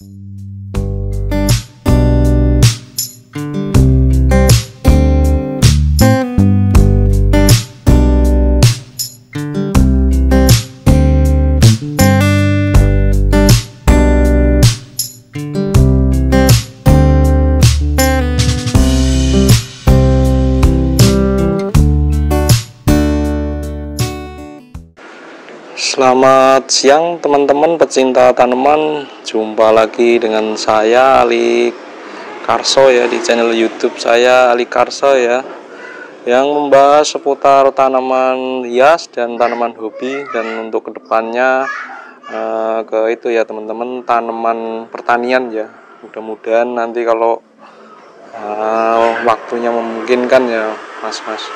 Selamat siang teman-teman pecinta tanaman. Jumpa lagi dengan saya Ali Karso ya, di channel YouTube saya Ali Karso ya, yang membahas seputar tanaman hias dan tanaman hobi. Dan untuk kedepannya ke itu ya teman-teman, tanaman pertanian ya. Mudah-mudahan nanti kalau waktunya memungkinkan ya mas-mas.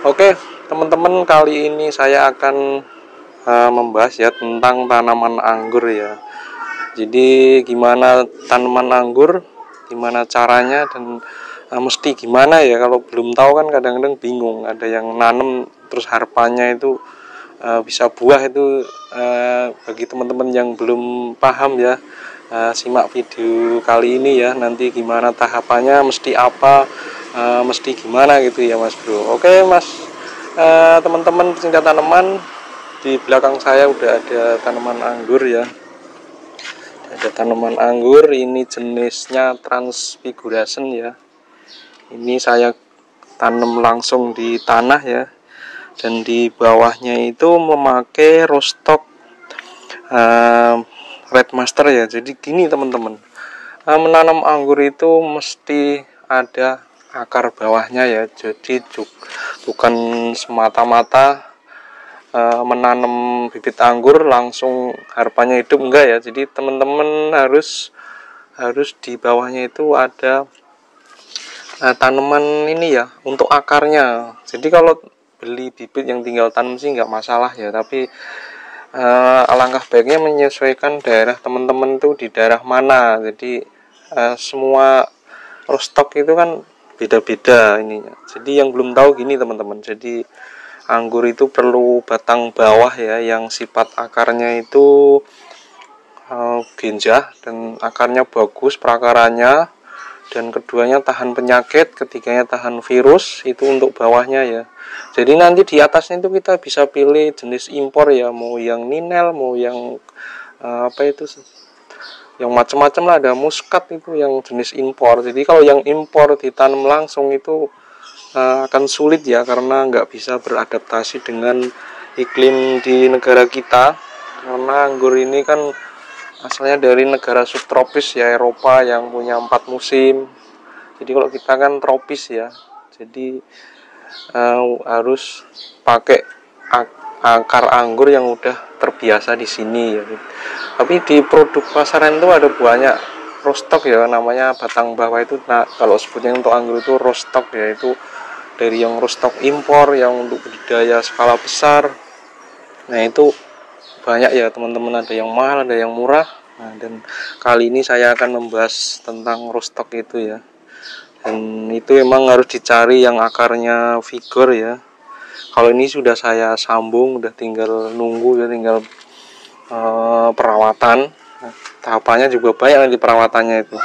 Oke teman-teman, kali ini saya akan membahas ya tentang tanaman anggur ya. Jadi gimana tanaman anggur, gimana caranya, dan mesti gimana ya. Kalau belum tahu kan kadang-kadang bingung. Ada yang nanem terus harapannya itu bisa buah itu. Bagi teman-teman yang belum paham ya, simak video kali ini ya. Nanti gimana tahapannya, mesti apa, mesti gimana gitu ya mas bro. Oke mas, teman-teman pecinta tanaman, di belakang saya udah ada tanaman anggur ya. Ada tanaman anggur, ini jenisnya Transfiguration ya. Ini saya tanam langsung di tanah ya. Dan di bawahnya itu memakai rootstock Red Master ya. Jadi gini teman-teman, menanam anggur itu mesti ada akar bawahnya ya. Jadi bukan semata-mata menanam bibit anggur langsung harapannya hidup, enggak ya. Jadi teman-teman harus di bawahnya itu ada tanaman ini ya, untuk akarnya. Jadi kalau beli bibit yang tinggal tanam sih nggak masalah ya, tapi alangkah baiknya menyesuaikan daerah teman-teman tuh di daerah mana. Jadi semua rootstock itu kan beda-beda ininya. Jadi yang belum tahu gini teman-teman, jadi anggur itu perlu batang bawah ya, yang sifat akarnya itu genjah dan akarnya bagus perakarannya, dan keduanya tahan penyakit, ketiganya tahan virus. Itu untuk bawahnya ya. Jadi nanti di atasnya itu kita bisa pilih jenis impor ya, mau yang ninel, mau yang yang macam-macam lah. Ada muskat itu yang jenis impor. Jadi kalau yang impor ditanam langsung itu akan sulit ya, karena nggak bisa beradaptasi dengan iklim di negara kita. Karena anggur ini kan asalnya dari negara subtropis ya, Eropa, yang punya 4 musim. Jadi kalau kita kan tropis ya, jadi harus pakai akar anggur yang udah terbiasa di sini ya. Tapi di produk pasaran itu ada banyak rootstock ya, namanya batang bawah itu. Nah kalau sebutnya untuk anggur itu rootstock ya, itu dari yang rootstock impor yang untuk budidaya skala besar. Nah itu banyak ya teman-teman, ada yang mahal, ada yang murah. Nah, dan kali ini saya akan membahas tentang rootstock itu ya. Dan itu emang harus dicari yang akarnya vigor ya. Kalau ini sudah saya sambung, udah tinggal nunggu ya, tinggal perawatan. Nah, tahapannya juga banyak di perawatannya itu.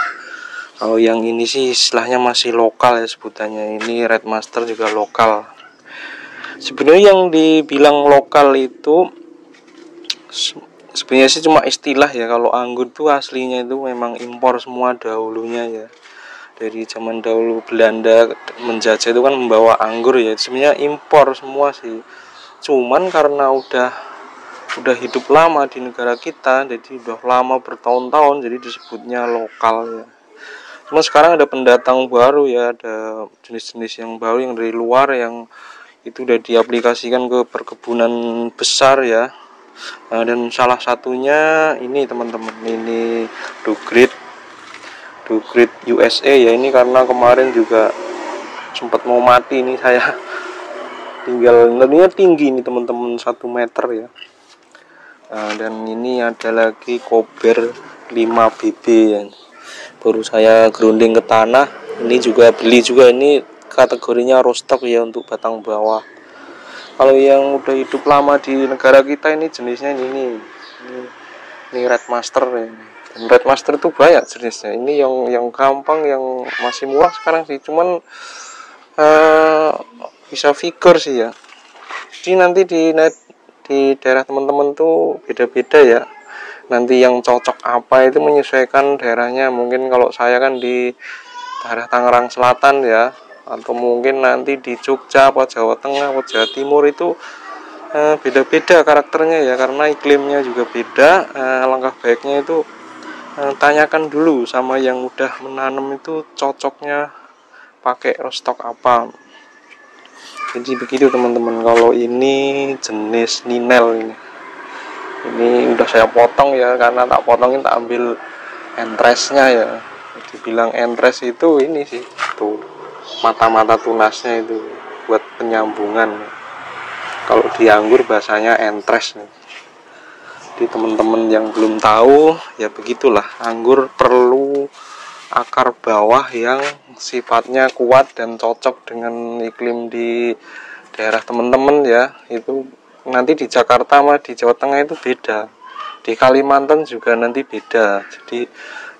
Kalau yang ini sih istilahnya masih lokal ya sebutannya. Ini Red Master juga lokal. Sebenarnya yang dibilang lokal itu sebenarnya sih cuma istilah ya. Kalau anggur tuh aslinya itu memang impor semua dahulunya ya. Dari zaman dahulu Belanda menjajah itu kan membawa anggur ya. Sebenarnya impor semua sih. Cuman karena udah hidup lama di negara kita, jadi udah lama bertahun-tahun, jadi disebutnya lokal ya. Cuma sekarang ada pendatang baru ya, ada jenis-jenis yang baru yang dari luar, yang itu udah diaplikasikan ke perkebunan besar ya. Nah, dan salah satunya ini teman-teman, ini Dugrit USA ya. Ini karena kemarin juga sempat mau mati, ini saya tinggal, tentunya tinggi ini teman-teman, 1 meter ya. Nah, dan ini ada lagi Kober 5BB ya, baru saya grounding ke tanah. Ini juga beli juga, ini kategorinya rootstock ya untuk batang bawah. Kalau yang udah hidup lama di negara kita ini jenisnya ini Red Master ya. Red Master itu banyak jenisnya. Ini yang gampang, yang masih murah sekarang sih, cuman bisa figure sih ya. Jadi nanti di daerah teman-teman tuh beda-beda ya. Nanti yang cocok apa itu menyesuaikan daerahnya. Mungkin kalau saya kan di daerah Tangerang Selatan ya, atau mungkin nanti di Jogja apa Jawa Tengah atau Jawa Timur itu beda-beda karakternya ya, karena iklimnya juga beda. Langkah baiknya itu tanyakan dulu sama yang udah menanam itu cocoknya pakai stok apa. Jadi begitu teman-teman. Kalau ini jenis Ninel ini udah saya potong ya, karena tak potongin tak ambil entresnya ya. Dibilang entres itu ini sih, tuh mata-mata tunasnya itu buat penyambungan. Kalau di anggur bahasanya entres nih. Jadi teman-teman yang belum tahu ya begitulah, anggur perlu akar bawah yang sifatnya kuat dan cocok dengan iklim di daerah teman-teman ya. Itu nanti di Jakarta sama di Jawa Tengah itu beda, di Kalimantan juga nanti beda. Jadi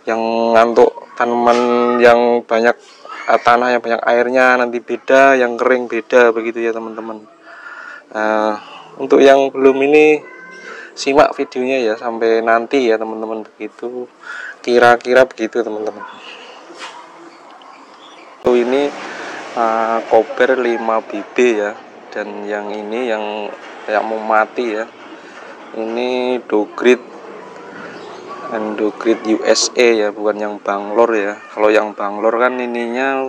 yang untuk tanaman yang banyak tanah yang banyak airnya nanti beda, yang kering beda, begitu ya teman-teman. Untuk yang belum ini simak videonya ya sampai nanti ya teman-teman, begitu kira-kira begitu teman-teman. Ini koper 5 BB ya, dan yang ini yang kayak mau mati ya, ini Dogrid Endogrid USA ya, bukan yang Banglor ya. Kalau yang Banglor kan ininya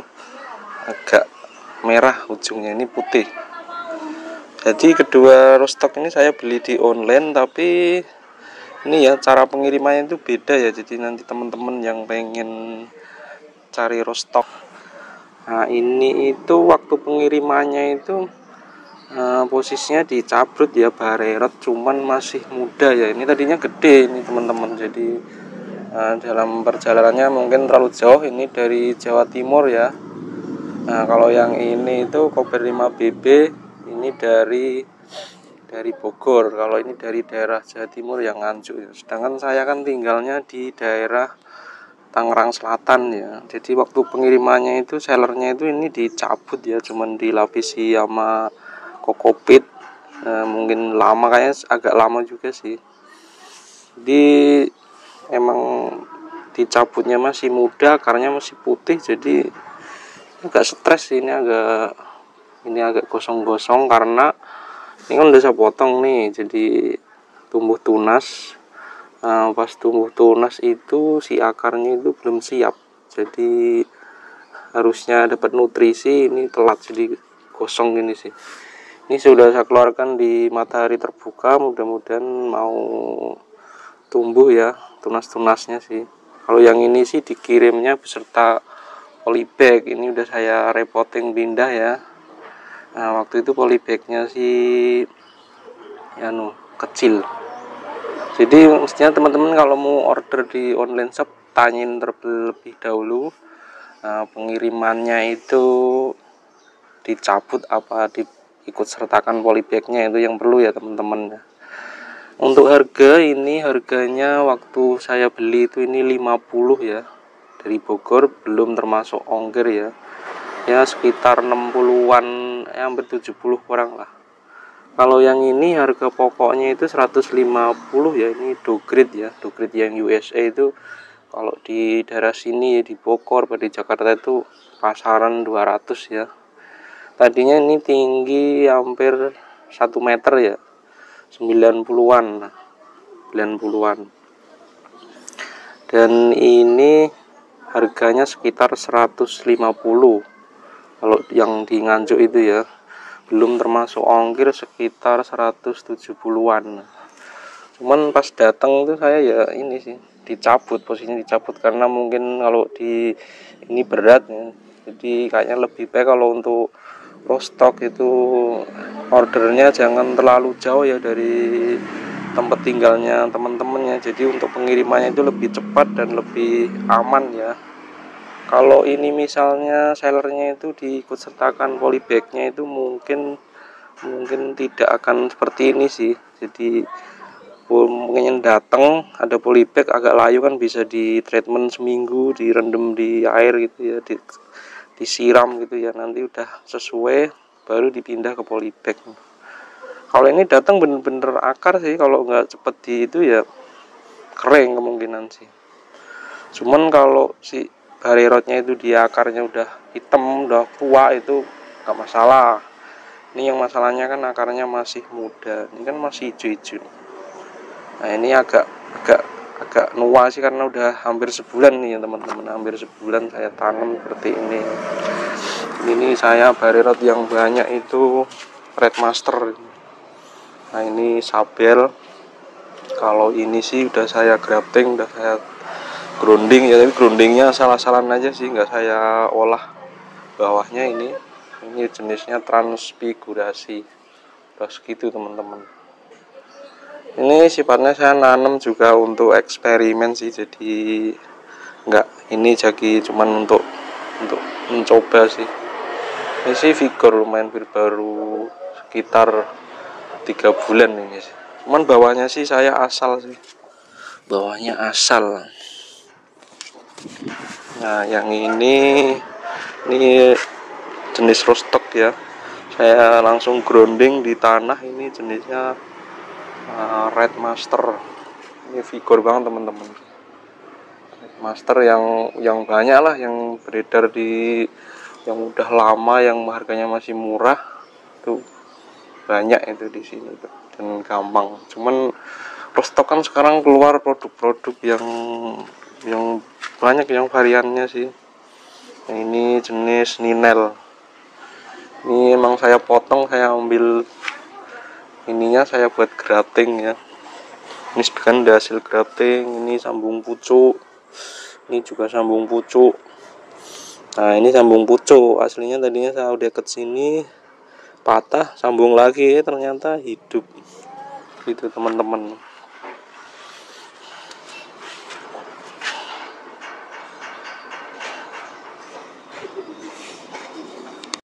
agak merah ujungnya, ini putih. Jadi kedua rostock ini saya beli di online, tapi ini ya cara pengirimannya itu beda ya. Jadi nanti teman-teman yang pengen cari rostock, nah ini itu waktu pengirimannya itu posisinya dicabrut ya, barerot, cuman masih muda ya. Ini tadinya gede ini teman-teman. Jadi dalam perjalanannya mungkin terlalu jauh, ini dari Jawa Timur ya. Nah kalau yang ini itu koper 5 BB ini dari Bogor. Kalau ini dari daerah Jawa Timur yang Nganjuk ya. Sedangkan saya kan tinggalnya di daerah Tangerang Selatan ya. Jadi waktu pengirimannya itu sellernya itu ini dicabut ya, cuman dilapisi sama kokopit. Mungkin lama, kayaknya agak lama juga sih. Jadi emang dicabutnya masih muda, akarnya masih putih, jadi agak stres sih. Ini agak gosong-gosong karena ini kan udah saya potong nih, jadi tumbuh tunas. Pas tumbuh tunas itu si akarnya itu belum siap, jadi harusnya dapat nutrisi, ini telat, jadi gosong gini sih. Ini sudah saya keluarkan di matahari terbuka, mudah-mudahan mau tumbuh ya tunas-tunasnya sih. Kalau yang ini sih dikirimnya beserta polybag, ini udah saya repoting pindah ya. Nah waktu itu polybagnya sih kecil. Jadi mestinya teman-teman kalau mau order di online shop tanyain terlebih dahulu pengirimannya itu dicabut apa ikut sertakan polybagnya, itu yang perlu ya teman-teman. Untuk harga, ini harganya waktu saya beli itu ini 50 ya, dari Bogor, belum termasuk ongkir ya. Ya sekitar 60-an, hampir 70 kurang lah. Kalau yang ini harga pokoknya itu 150 ya, ini Dogrid ya, Dogrid yang USA itu. Kalau di daerah sini di Bogor, di Jakarta itu pasaran 200 ya. Tadinya ini tinggi hampir 1 meter ya, 90-an. Dan ini harganya sekitar 150 kalau yang di Nganjuk itu ya, belum termasuk ongkir, sekitar 170-an. Cuman pas datang tuh saya ya ini sih dicabut, posisinya dicabut karena mungkin kalau di ini berat ya. Jadi kayaknya lebih baik kalau untuk rostock itu ordernya jangan terlalu jauh ya dari tempat tinggalnya teman-temannya. Jadi untuk pengirimannya itu lebih cepat dan lebih aman ya. Kalau ini misalnya sellernya itu diikut sertakan polybagnya itu mungkin tidak akan seperti ini sih. Jadi pengen datang ada polybag agak layu kan bisa di treatment seminggu, direndam di air gitu ya, disiram gitu ya, nanti udah sesuai baru dipindah ke polybag. Kalau ini datang bener-bener akar sih, kalau nggak cepet di itu ya kering kemungkinan sih. Cuman kalau si barirotnya itu di akarnya udah hitam, udah tua, itu nggak masalah. Ini yang masalahnya kan akarnya masih muda, ini kan masih hijau-hijau. Nah ini agak nua sih karena udah hampir sebulan nih ya teman-teman, hampir sebulan saya tanam seperti ini. Ini saya barirot yang banyak itu Red Master. Nah ini Sabel. Kalau ini sih udah saya grafting, udah saya grounding ya, tapi groundingnya salah-salahan aja sih, nggak saya olah bawahnya. Ini jenisnya transfigurasi. Terus gitu teman-teman. Ini sifatnya saya nanam juga untuk eksperimen sih, jadi nggak ini jadi cuman untuk mencoba sih. Ini sih vigor lumayan baru sekitar 3 bulan ini sih. Cuman bawahnya sih saya asal sih, bawahnya asal. Nah yang ini jenis rostock ya, saya langsung grounding di tanah. Ini jenisnya Red Master. Ini vigor banget teman-teman. Red Master yang banyak lah, yang beredar di yang udah lama, yang harganya masih murah tuh banyak itu di sini tuh, dan gampang. Cuman rostock kan sekarang keluar produk-produk yang banyak, yang variannya sih. Ini jenis Ninel. Ini emang saya potong, saya ambil ininya, saya buat grafting ya. Ini kan hasil grafting. Ini sambung pucuk, ini juga sambung pucuk. Nah ini sambung pucuk aslinya, tadinya saya udah ke sini patah, sambung lagi ternyata hidup gitu teman-teman.